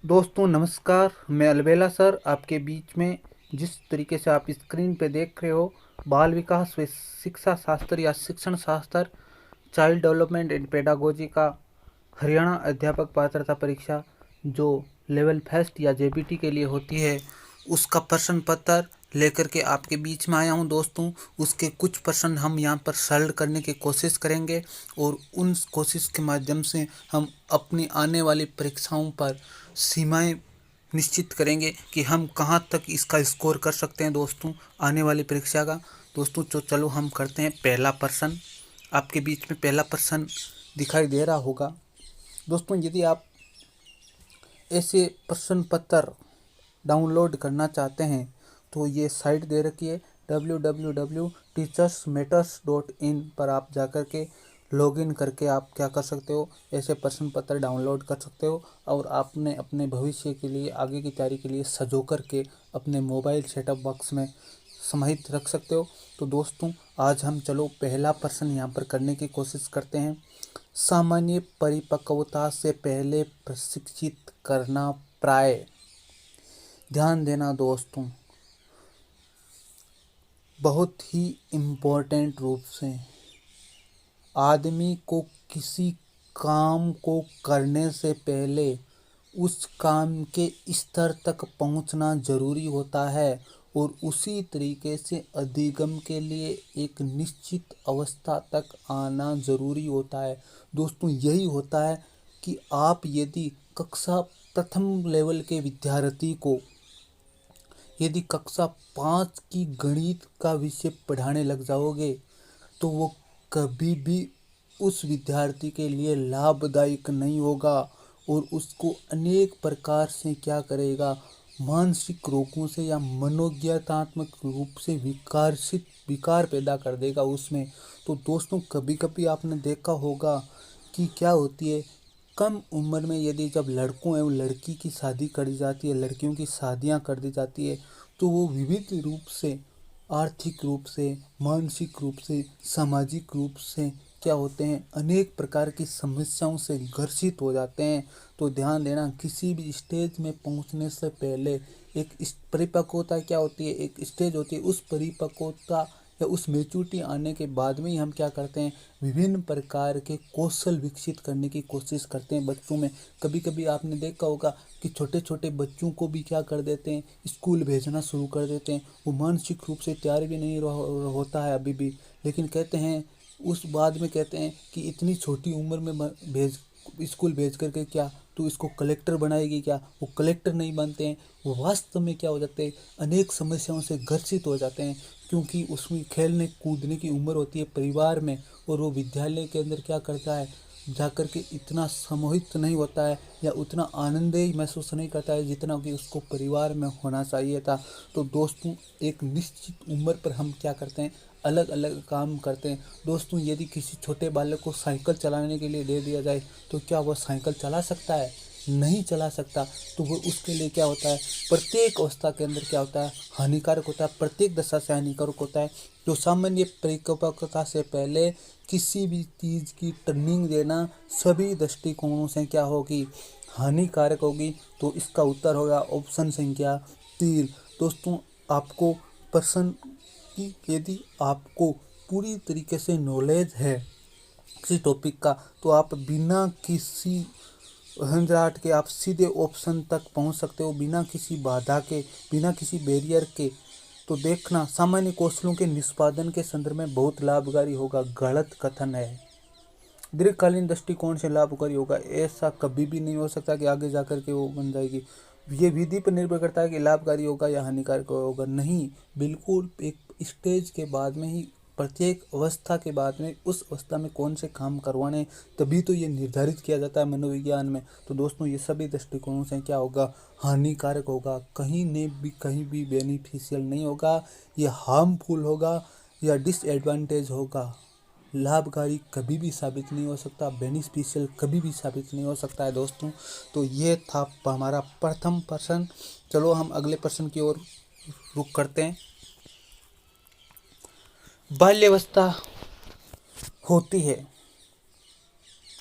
दोस्तों नमस्कार। मैं अलबेला सर आपके बीच में जिस तरीके से आप स्क्रीन पे देख रहे हो, बाल विकास व शिक्षा शास्त्र या शिक्षण शास्त्र चाइल्ड डेवलपमेंट एंड पेडागोजी का हरियाणा अध्यापक पात्रता परीक्षा जो लेवल फर्स्ट या जेबीटी के लिए होती है, उसका प्रश्न पत्र लेकर के आपके बीच में आया हूं दोस्तों। उसके कुछ प्रश्न हम यहां पर सॉल्व करने की कोशिश करेंगे और उन कोशिश के माध्यम से हम अपनी आने वाली परीक्षाओं पर सीमाएं निश्चित करेंगे कि हम कहां तक इसका स्कोर कर सकते हैं दोस्तों आने वाली परीक्षा का। दोस्तों तो चलो हम करते हैं पहला प्रश्न। आपके बीच में पहला प्रश्न दिखाई दे रहा होगा दोस्तों। यदि आप ऐसे प्रश्न पत्र डाउनलोड करना चाहते हैं तो ये साइट दे रखी है www.teachersmatters.in पर आप जाकर के लॉगिन करके आप क्या कर सकते हो, ऐसे प्रश्न पत्र डाउनलोड कर सकते हो और आपने अपने भविष्य के लिए आगे की तैयारी के लिए सजो करके अपने मोबाइल सेटअप बॉक्स में समाहित रख सकते हो। तो दोस्तों आज हम चलो पहला प्रश्न यहाँ पर करने की कोशिश करते हैं। सामान्य परिपक्वता से पहले प्रशिक्षित करना प्राय, ध्यान देना दोस्तों, बहुत ही इम्पोर्टेंट रूप से आदमी को किसी काम को करने से पहले उस काम के स्तर तक पहुंचना जरूरी होता है और उसी तरीके से अधिगम के लिए एक निश्चित अवस्था तक आना जरूरी होता है। दोस्तों यही होता है कि आप यदि कक्षा प्रथम लेवल के विद्यार्थी को यदि कक्षा 5 की गणित का विषय पढ़ाने लग जाओगे तो वो कभी भी उस विद्यार्थी के लिए लाभदायक नहीं होगा और उसको अनेक प्रकार से क्या करेगा, मानसिक रोगों से या मनोज्ञातात्मक रूप से विकार पैदा कर देगा उसमें। तो दोस्तों कभी कभी आपने देखा होगा कि क्या होती है, कम उम्र में यदि जब लड़कों एवं लड़की की शादी कर दी जाती है, लड़कियों की शादियां कर दी जाती है, तो वो विविध रूप से आर्थिक रूप से, मानसिक रूप से, सामाजिक रूप से क्या होते हैं, अनेक प्रकार की समस्याओं से ग्रसित हो जाते हैं। तो ध्यान देना, किसी भी स्टेज में पहुंचने से पहले एक परिपक्वता क्या होती है, एक स्टेज होती है। उस परिपक्वता या उस मेचूरिटी आने के बाद में ही हम क्या करते हैं, विभिन्न प्रकार के कौशल विकसित करने की कोशिश करते हैं बच्चों में। कभी कभी आपने देखा होगा कि छोटे छोटे बच्चों को भी क्या कर देते हैं, स्कूल भेजना शुरू कर देते हैं। वो मानसिक रूप से तैयार भी नहीं होता है अभी भी, लेकिन कहते हैं उस बाद में कहते हैं कि इतनी छोटी उम्र में स्कूल भेज करके क्या तो इसको कलेक्टर बनाएगी क्या, वो कलेक्टर नहीं बनते हैं। वो वास्तव में क्या हो जाते हैं, अनेक समस्याओं से ग्रसित हो जाते हैं क्योंकि उसमें खेलने कूदने की उम्र होती है परिवार में और वो विद्यालय के अंदर क्या करता है, जाकर के इतना सम्मोहित नहीं होता है या उतना आनंददायी महसूस नहीं करता है जितना कि उसको परिवार में होना चाहिए था। तो दोस्तों एक निश्चित उम्र पर हम क्या करते हैं, अलग अलग काम करते हैं। दोस्तों यदि किसी छोटे बालक को साइकिल चलाने के लिए दे दिया जाए तो क्या वह साइकिल चला सकता है, नहीं चला सकता। तो वो उसके लिए क्या होता है, प्रत्येक अवस्था के अंदर क्या होता है, हानिकारक होता है, प्रत्येक दशा से हानिकारक होता है। जो सामान्य परिपक्वता से पहले किसी भी चीज़ की टर्निंग देना सभी दृष्टिकोणों से क्या होगी, हानिकारक होगी। तो इसका उत्तर होगा ऑप्शन संख्या 3। दोस्तों आपको प्रश्न की यदि आपको पूरी तरीके से नॉलेज है किसी टॉपिक का तो आप बिना किसी झंझाट के आप सीधे ऑप्शन तक पहुंच सकते हो, बिना किसी बाधा के, बिना किसी बैरियर के। तो देखना, सामान्य कौशलों के निष्पादन के संदर्भ में बहुत लाभकारी होगा, गलत कथन है। दीर्घकालीन दृष्टिकोण से लाभकारी होगा, ऐसा कभी भी नहीं हो सकता कि आगे जाकर के वो बन जाएगी। ये विधि पर निर्भर करता है कि लाभकारी होगा या हानिकारक होगा, नहीं, बिल्कुल एक स्टेज के बाद में ही, प्रत्येक अवस्था के बाद में उस अवस्था में कौन से काम करवाने, तभी तो ये निर्धारित किया जाता है मनोविज्ञान में। तो दोस्तों ये सभी दृष्टिकोणों से क्या होगा, हानिकारक होगा, कहीं भी बेनिफिशियल नहीं होगा, ये हार्मफुल होगा या डिसएडवांटेज होगा। लाभकारी कभी भी साबित नहीं हो सकता, बेनिफिशियल कभी भी साबित नहीं हो सकता है दोस्तों। तो ये था हमारा प्रथम प्रश्न। चलो हम अगले प्रश्न की ओर रुख करते हैं। बाल्यावस्था होती है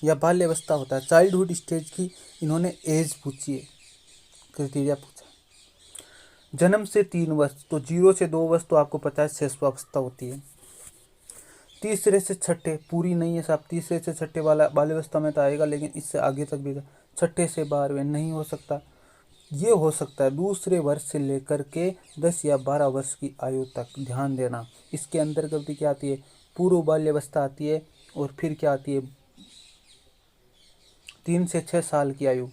या बाल्यावस्था होता है, चाइल्डहुड स्टेज की इन्होंने एज पूछी है। क्राइटेरिया पूछा। जन्म से 3 वर्ष, तो 0 से 2 वर्ष तो आपको पता है शिशुअवस्था होती है। तीसरे से छठे पूरी नहीं है साहब, तीसरे से छठे वाला बाल्यावस्था में तो आएगा, लेकिन इससे आगे तक भी छठे से 12वें नहीं हो सकता। ये हो सकता है दूसरे वर्ष से लेकर के 10 या 12 वर्ष की आयु तक। ध्यान देना, इसके अंतर्गत भी क्या आती है, पूर्व बाल्यावस्था आती है, और फिर क्या आती है 3 से 6 साल की आयु,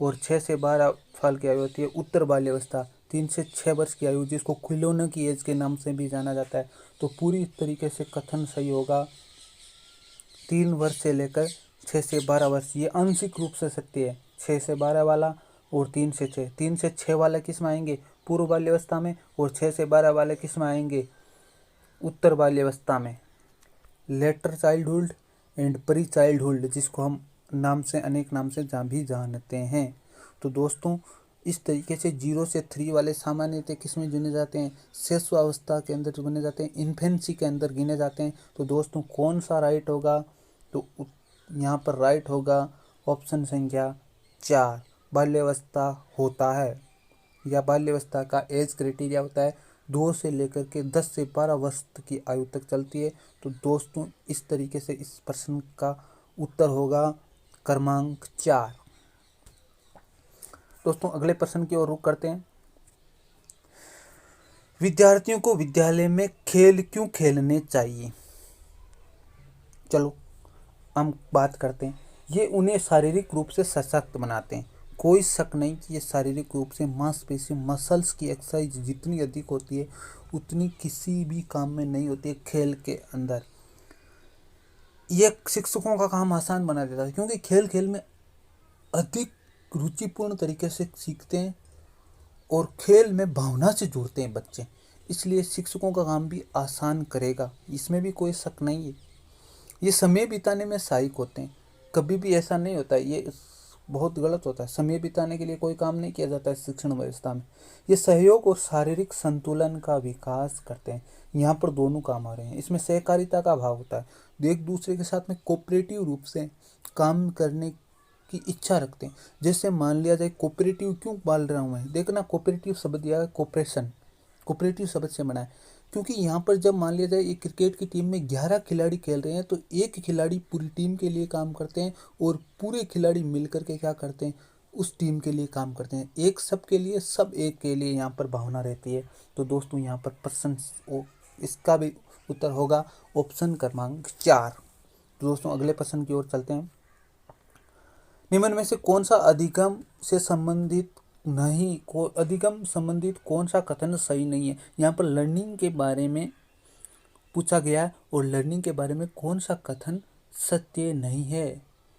और 6 से 12 साल की आयु होती है उत्तर बाल्यावस्था। 3 से 6 वर्ष की आयु, जिसको खिलौने की एज के नाम से भी जाना जाता है। तो पूरी तरीके से कथन सही होगा 3 वर्ष से लेकर 6 से 12 वर्ष। ये आंशिक रूप से सत्य है, 6 से 12 वाला और 3 से 6। 3 से 6 वाले किस में आएंगे, पूर्व बाल्यावस्था में, और 6 से 12 वाले किस में आएंगे, उत्तर बाल्यावस्था में। Letter childhood and pre childhood, जिसको हम नाम से अनेक नाम से भी जानते हैं। तो दोस्तों इस तरीके से 0 से 3 वाले सामान्यतः किस में गिने जाते हैं, शिशुअवस्था के अंदर गिने जाते हैं, इन्फेंसी के अंदर गिने जाते हैं। तो दोस्तों कौन सा राइट होगा, तो यहाँ पर राइट होगा ऑप्शन संख्या 4, बाल्यावस्था होता है, या बाल्यावस्था का एज क्राइटेरिया होता है 2 से लेकर के 10 से 12 वर्ष की आयु तक चलती है। तो दोस्तों इस तरीके से इस प्रश्न का उत्तर होगा क्रमांक 4। दोस्तों अगले प्रश्न की ओर रुख करते हैं। विद्यार्थियों को विद्यालय में खेल क्यों खेलने चाहिए। चलो हम बात करते हैं। ये उन्हें शारीरिक रूप से सशक्त बनाते हैं। कोई शक नहीं कि ये शारीरिक रूप से मांसपेशी मसल्स की एक्सरसाइज जितनी अधिक होती है उतनी किसी भी काम में नहीं होती है खेल के अंदर। ये शिक्षकों का काम आसान बना देता है, क्योंकि खेल खेल में अधिक रुचिपूर्ण तरीके से सीखते हैं और खेल में भावना से जुड़ते हैं बच्चे, इसलिए शिक्षकों का काम भी आसान करेगा, इसमें भी कोई शक नहीं है। ये समय बिताने में सहायक होते हैं। कभी भी ऐसा नहीं होता है, ये बहुत गलत होता है, समय बिताने के लिए कोई काम नहीं किया जाता है शिक्षण व्यवस्था में। ये सहयोग और शारीरिक संतुलन का विकास करते हैं। यहाँ पर दोनों काम आ रहे हैं। इसमें सहकारिता का भाव होता है, एक दूसरे के साथ में कोऑपरेटिव रूप से काम करने की इच्छा रखते हैं। जैसे मान लिया जाए कोऑपरेटिव क्यों बोल रहा हूँ मैं, देखना कोऑपरेटिव शब्द दिया है कोऑपरेशन, कोऑपरेटिव शब्द से बना है, क्योंकि यहाँ पर जब मान लिया जाए एक क्रिकेट की टीम में 11 खिलाड़ी खेल रहे हैं तो एक खिलाड़ी पूरी टीम के लिए काम करते हैं और पूरे खिलाड़ी मिलकर के क्या करते हैं, उस टीम के लिए काम करते हैं। एक सब के लिए, सब एक के लिए यहाँ पर भावना रहती है। तो दोस्तों यहाँ पर प्रश्न इसका भी उत्तर होगा ऑप्शन क्रमांक 4। तो दोस्तों अगले प्रश्न की ओर चलते हैं। निम्न में से कौन सा अधिगम से संबंधित नहीं, अधिगम संबंधित कौन सा कथन सही नहीं है। यहाँ पर लर्निंग के बारे में पूछा गया है और लर्निंग के बारे में कौन सा कथन सत्य नहीं है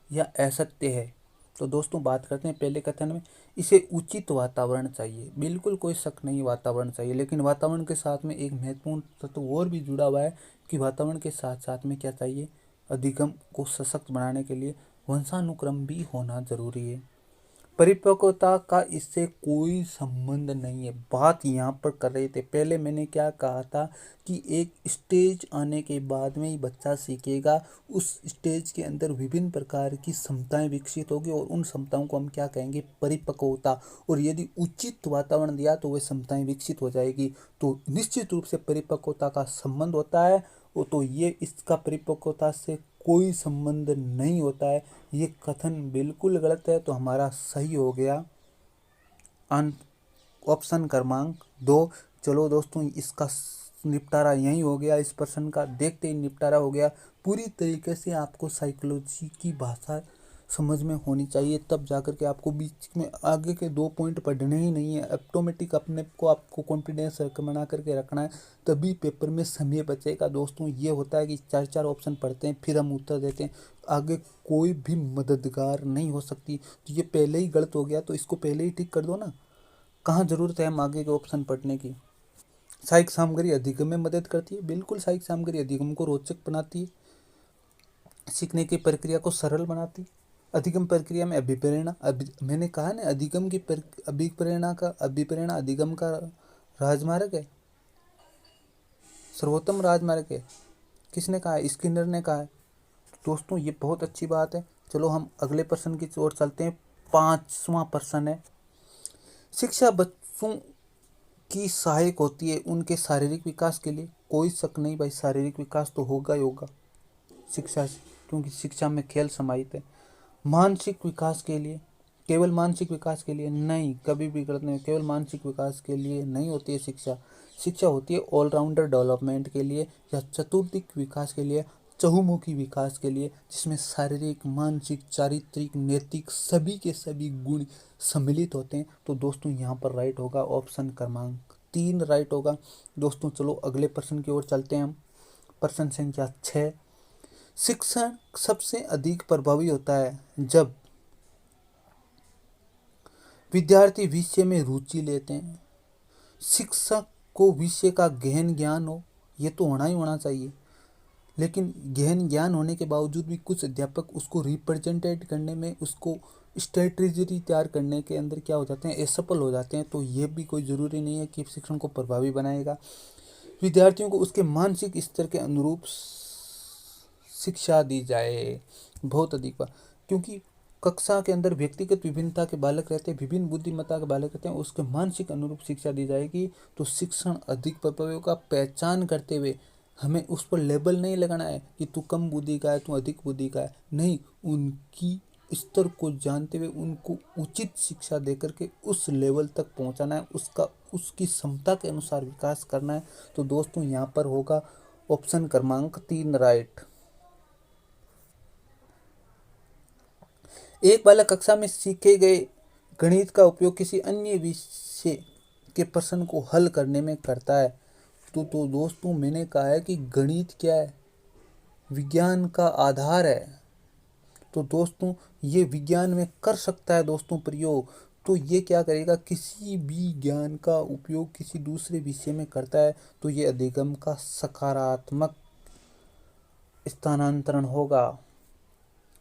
या असत्य है। तो दोस्तों बात करते हैं पहले कथन में, इसे उचित वातावरण चाहिए। बिल्कुल कोई शक नहीं, वातावरण चाहिए, लेकिन वातावरण के साथ में एक महत्वपूर्ण तत्व और भी जुड़ा हुआ है कि वातावरण के साथ साथ में क्या चाहिए, अधिगम को सशक्त बनाने के लिए वंशानुक्रम भी होना जरूरी है। परिपक्वता का इससे कोई संबंध नहीं है। बात यहाँ पर कर रहे थे, पहले मैंने क्या कहा था कि एक स्टेज आने के बाद में ही बच्चा सीखेगा, उस स्टेज के अंदर विभिन्न प्रकार की क्षमताएं विकसित होगी और उन क्षमताओं को हम क्या कहेंगे, परिपक्वता। और यदि उचित वातावरण दिया तो वे क्षमताएं विकसित हो जाएगी। तो निश्चित रूप से परिपक्वता का संबंध होता है, तो ये इसका परिपक्वता से कोई संबंध नहीं होता है। ये कथन बिल्कुल गलत है। तो हमारा सही हो गया ऑप्शन क्रमांक 2। चलो दोस्तों इसका निपटारा यही हो गया, इस प्रश्न का देखते ही निपटारा हो गया। पूरी तरीके से आपको साइकोलॉजी की भाषा समझ में होनी चाहिए, तब जाकर के आपको बीच में आगे के 2 पॉइंट पढ़ने ही नहीं है। ऑटोमेटिक अपने को आपको कॉन्फिडेंस बना करके रखना है, तभी पेपर में समय बचेगा। दोस्तों ये होता है कि 4 ऑप्शन पढ़ते हैं फिर हम उत्तर देते हैं, आगे कोई भी मददगार नहीं हो सकती। तो ये पहले ही गलत हो गया, तो इसको पहले ही ठीक कर दो ना, कहाँ ज़रूरत है हम आगे के ऑप्शन पढ़ने की। सहायक सामग्री अधिगम में मदद करती है, बिल्कुल सहायक सामग्री अधिगम को रोचक बनाती है, सीखने की प्रक्रिया को सरल बनाती है। अधिगम प्रक्रिया में अभिप्रेरणा, मैंने कहा ना अधिगम की अभिप्रेरणा अधिगम का राजमार्ग है, सर्वोत्तम राजमार्ग है। किसने कहा है, स्किनर ने कहा है। दोस्तों ये बहुत अच्छी बात है। चलो हम अगले प्रश्न की ओर चलते हैं। 5वां प्रश्न है, शिक्षा बच्चों की सहायक होती है उनके शारीरिक विकास के लिए, कोई शक नहीं भाई, शारीरिक विकास तो होगा ही होगा शिक्षा से, क्योंकि शिक्षा में खेल समाहित है। मानसिक विकास के लिए, केवल मानसिक विकास के लिए नहीं, कभी भी गलत नहीं, केवल मानसिक विकास के लिए नहीं होती है शिक्षा। शिक्षा होती है ऑलराउंडर डेवलपमेंट के लिए या चतुर्दिक विकास के लिए, चहुमुखी विकास के लिए, जिसमें शारीरिक, मानसिक, चारित्रिक, नैतिक सभी के सभी गुण सम्मिलित होते हैं। तो दोस्तों यहाँ पर राइट होगा ऑप्शन क्रमांक 3 राइट होगा। दोस्तों चलो अगले प्रश्न की ओर चलते हैं हम। प्रश्न संख्या 6। शिक्षण सबसे अधिक प्रभावी होता है जब विद्यार्थी विषय में रुचि लेते हैं, शिक्षक को विषय का गहन ज्ञान हो, ये तो होना ही होना चाहिए, लेकिन गहन ज्ञान होने के बावजूद भी कुछ अध्यापक उसको रिप्रेजेंटेट करने में, उसको स्ट्रेटजी तैयार करने के अंदर क्या हो जाते हैं, असफल हो जाते हैं। तो ये भी कोई ज़रूरी नहीं है कि शिक्षण को प्रभावी बनाएगा। विद्यार्थियों को उसके मानसिक स्तर के अनुरूप शिक्षा दी जाए, बहुत अधिक बार, क्योंकि कक्षा के अंदर व्यक्तिगत विभिन्नता के बालक रहते हैं, विभिन्न बुद्धिमत्ता के बालक रहते हैं, उसके मानसिक अनुरूप शिक्षा दी जाएगी तो शिक्षण अधिक प्रभावी का पहचान करते हुए हमें उस पर लेबल नहीं लगाना है कि तू कम बुद्धि का है, तू अधिक बुद्धि का है, नहीं, उनकी स्तर को जानते हुए उनको उचित शिक्षा देकर के उस लेवल तक पहुंचाना है, उसकी क्षमता के अनुसार विकास करना है। तो दोस्तों यहाँ पर होगा ऑप्शन क्रमांक 3 राइट। एक बालक कक्षा में सीखे गए गणित का उपयोग किसी अन्य विषय के प्रश्न को हल करने में करता है। तो दोस्तों मैंने कहा है कि गणित क्या है, विज्ञान का आधार है। तो दोस्तों ये विज्ञान में कर सकता है दोस्तों प्रयोग, तो ये क्या करेगा, किसी भी ज्ञान का उपयोग किसी दूसरे विषय में करता है तो ये अधिगम का सकारात्मक स्थानांतरण होगा।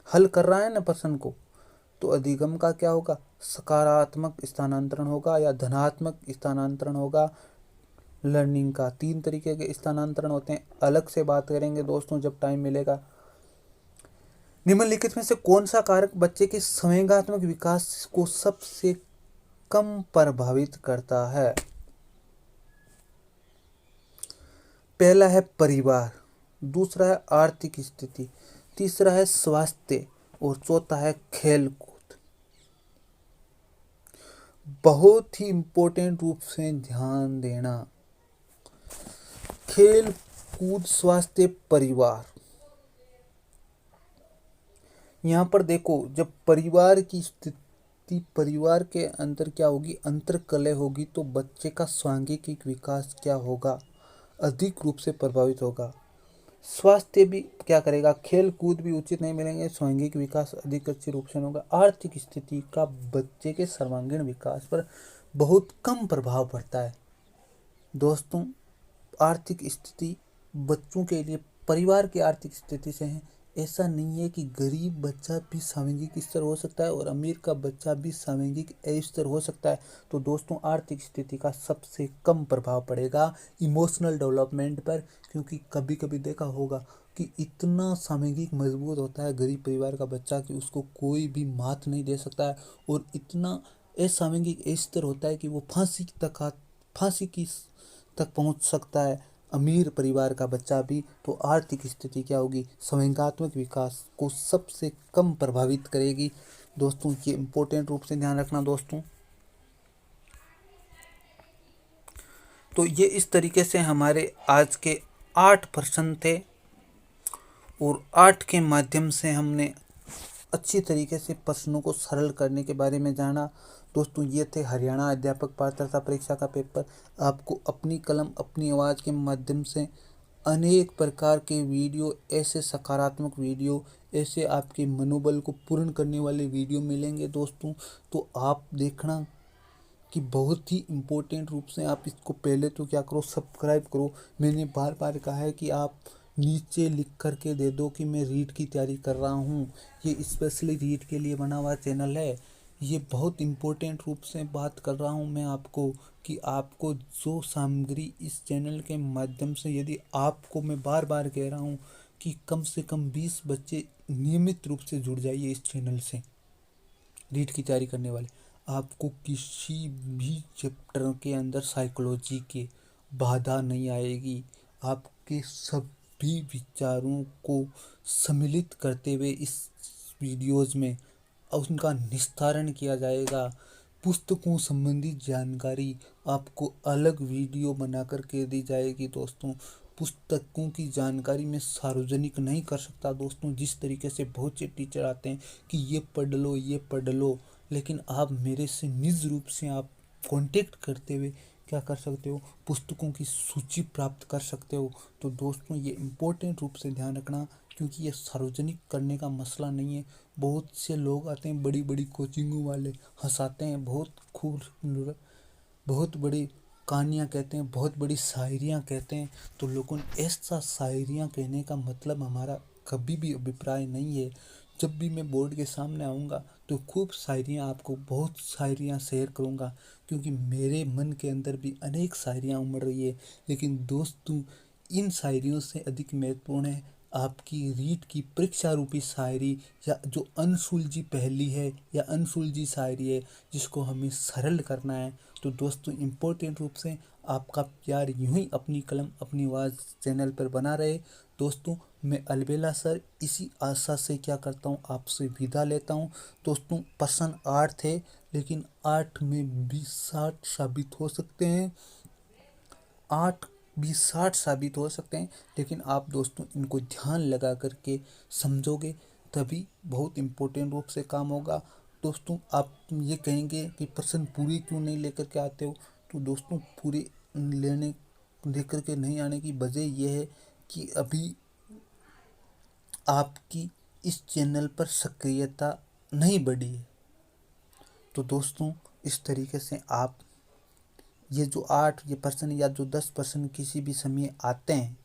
हल कर रहा है ना प्रश्न को, तो अधिगम का क्या होगा, सकारात्मक स्थानांतरण होगा या धनात्मक स्थानांतरण होगा। लर्निंग का 3 तरीके के स्थानांतरण होते हैं, अलग से बात करेंगे दोस्तों जब टाइम मिलेगा। निम्नलिखित में से कौन सा कारक बच्चे के संवेगात्मक विकास को सबसे कम प्रभावित करता है? पहला है परिवार, दूसरा है आर्थिक स्थिति, तीसरा है स्वास्थ्य और चौथा है खेल कूद। बहुत ही इंपॉर्टेंट रूप से ध्यान देना, खेल कूद, स्वास्थ्य, परिवार। यहाँ पर देखो, जब परिवार की स्थिति, परिवार के अंदर क्या होगी, अंतरकलह होगी, तो बच्चे का सांघिक विकास क्या होगा, अधिक रूप से प्रभावित होगा। स्वास्थ्य भी क्या करेगा, खेल कूद भी उचित नहीं मिलेंगे, सांघिक विकास अधिक अच्छे रूप से होगा। आर्थिक स्थिति का बच्चे के सर्वांगीण विकास पर बहुत कम प्रभाव पड़ता है। दोस्तों आर्थिक स्थिति बच्चों के लिए परिवार की आर्थिक स्थिति से है, ऐसा नहीं है कि गरीब बच्चा भी सामाजिक स्तर हो सकता है और अमीर का बच्चा भी सामाजिक स्तर हो सकता है। तो दोस्तों आर्थिक स्थिति का सबसे कम प्रभाव पड़ेगा इमोशनल डेवलपमेंट पर, क्योंकि कभी कभी देखा होगा कि इतना सामाजिक मजबूत होता है गरीब परिवार का बच्चा कि उसको कोई भी मात नहीं दे सकता है, और इतना असामाजिक स्तर होता है कि वो फांसी की तक पहुंच सकता है अमीर परिवार का बच्चा भी। तो आर्थिक स्थिति क्या होगी, संवेगात्मक विकास को सबसे कम प्रभावित करेगी। दोस्तों ये इम्पोर्टेंट रूप से ध्यान रखना दोस्तों। तो ये इस तरीके से हमारे आज के 8 प्रश्न थे और 8 के माध्यम से हमने अच्छी तरीके से प्रश्नों को सरल करने के बारे में जाना। दोस्तों ये थे हरियाणा अध्यापक पात्रता परीक्षा का पेपर। आपको अपनी कलम अपनी आवाज़ के माध्यम से अनेक प्रकार के वीडियो, ऐसे सकारात्मक वीडियो, ऐसे आपके मनोबल को पूर्ण करने वाले वीडियो मिलेंगे दोस्तों। तो आप देखना कि बहुत ही इम्पोर्टेंट रूप से आप इसको पहले तो क्या करो, सब्सक्राइब करो। मैंने बार बार कहा है कि आप नीचे लिख कर के दे दो कि मैं रीट की तैयारी कर रहा हूँ, ये स्पेशली रीट के लिए बना हुआ चैनल है। ये बहुत इम्पोर्टेंट रूप से बात कर रहा हूँ मैं आपको कि आपको जो सामग्री इस चैनल के माध्यम से, यदि आपको, मैं बार बार कह रहा हूँ कि कम से कम 20 बच्चे नियमित रूप से जुड़ जाइए इस चैनल से, रीट की तैयारी करने वाले। आपको किसी भी चैप्टर के अंदर साइकोलॉजी के बाधा नहीं आएगी। आपके सभी विचारों को सम्मिलित करते हुए इस वीडियोज़ में उनका निस्तारण किया जाएगा। पुस्तकों संबंधित जानकारी आपको अलग वीडियो बना कर के दी जाएगी दोस्तों। पुस्तकों की जानकारी मैं सार्वजनिक नहीं कर सकता दोस्तों। जिस तरीके से बहुत से टीचर आते हैं कि ये पढ़ लो, लेकिन आप मेरे से निज रूप से आप कांटेक्ट करते हुए क्या कर सकते हो, पुस्तकों की सूची प्राप्त कर सकते हो। तो दोस्तों ये इम्पोर्टेंट रूप से ध्यान रखना, क्योंकि ये सार्वजनिक करने का मसला नहीं है। बहुत से लोग आते हैं, बड़ी बड़ी कोचिंगों वाले हंसाते हैं, बहुत खूब, बहुत बड़ी कहानियाँ कहते हैं, बहुत बड़ी शायरियाँ कहते हैं। तो लोगों ऐसा शायरियाँ कहने का मतलब हमारा कभी भी अभिप्राय नहीं है। जब भी मैं बोर्ड के सामने आऊँगा तो खूब शायरियाँ, आपको बहुत शायरियाँ शेयर करूँगा, क्योंकि मेरे मन के अंदर भी अनेक शायरियाँ उमड़ रही है। लेकिन दोस्तों इन शायरियों से अधिक महत्वपूर्ण है आपकी रीट की परीक्षा रूपी शायरी, या जो अनसुलझी पहेली है या अनसुलझी शायरी है, जिसको हमें सरल करना है। तो दोस्तों इम्पोर्टेंट रूप से आपका प्यार यूं ही अपनी कलम अपनी आवाज़ चैनल पर बना रहे। दोस्तों मैं अलबेला सर इसी आशा से क्या करता हूँ, आपसे विदा लेता हूँ। दोस्तों पर्सन 8 थे, लेकिन 8 में भी 60 साबित हो सकते हैं, 8 20 60 साबित हो सकते हैं। लेकिन आप दोस्तों इनको ध्यान लगा करके समझोगे तभी बहुत इम्पोर्टेंट रूप से काम होगा। दोस्तों आप ये कहेंगे कि प्रश्न पूरी क्यों नहीं लेकर के आते हो, तो दोस्तों पूरी लेकर के नहीं आने की वजह यह है कि अभी आपकी इस चैनल पर सक्रियता नहीं बढ़ी है। तो दोस्तों इस तरीके से आप ये जो 8 ये पर्सन या जो 10% किसी भी समय आते हैं,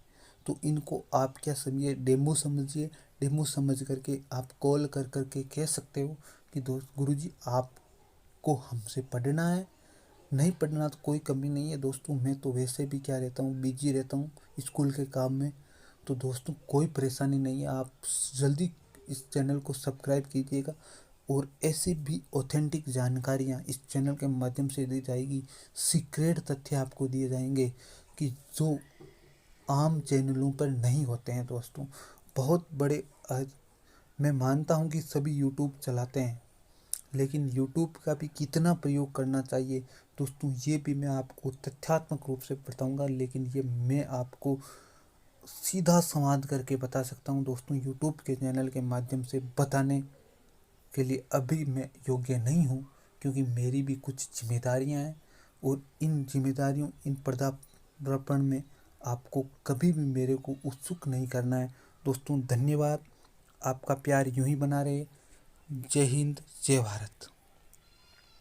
तो इनको आप क्या समझिए, डेमो समझिए। डेमो समझ करके आप कॉल कर करके कह सकते हो कि दोस्त गुरुजी आपको हमसे पढ़ना है। नहीं पढ़ना तो कोई कमी नहीं है दोस्तों, मैं तो वैसे भी क्या रहता हूँ, बिजी रहता हूँ स्कूल के काम में। तो दोस्तों कोई परेशानी नहीं है, आप जल्दी इस चैनल को सब्सक्राइब कीजिएगा, और ऐसी भी ऑथेंटिक जानकारियाँ इस चैनल के माध्यम से दी जाएगी। सीक्रेट तथ्य आपको दिए जाएंगे कि जो आम चैनलों पर नहीं होते हैं दोस्तों। बहुत बड़े मैं मानता हूँ कि सभी यूट्यूब चलाते हैं, लेकिन यूट्यूब का भी कितना प्रयोग करना चाहिए दोस्तों, ये भी मैं आपको तथ्यात्मक रूप से बताऊंगा। लेकिन ये मैं आपको सीधा संवाद करके बता सकता हूँ दोस्तों, यूट्यूब के चैनल के माध्यम से बताने के लिए अभी मैं योग्य नहीं हूँ, क्योंकि मेरी भी कुछ जिम्मेदारियाँ हैं, और इन जिम्मेदारियों इन पदार्पण में आपको कभी भी मेरे को उत्सुक नहीं करना है। दोस्तों धन्यवाद, आपका प्यार यूं ही बना रहे। जय हिंद, जय भारत।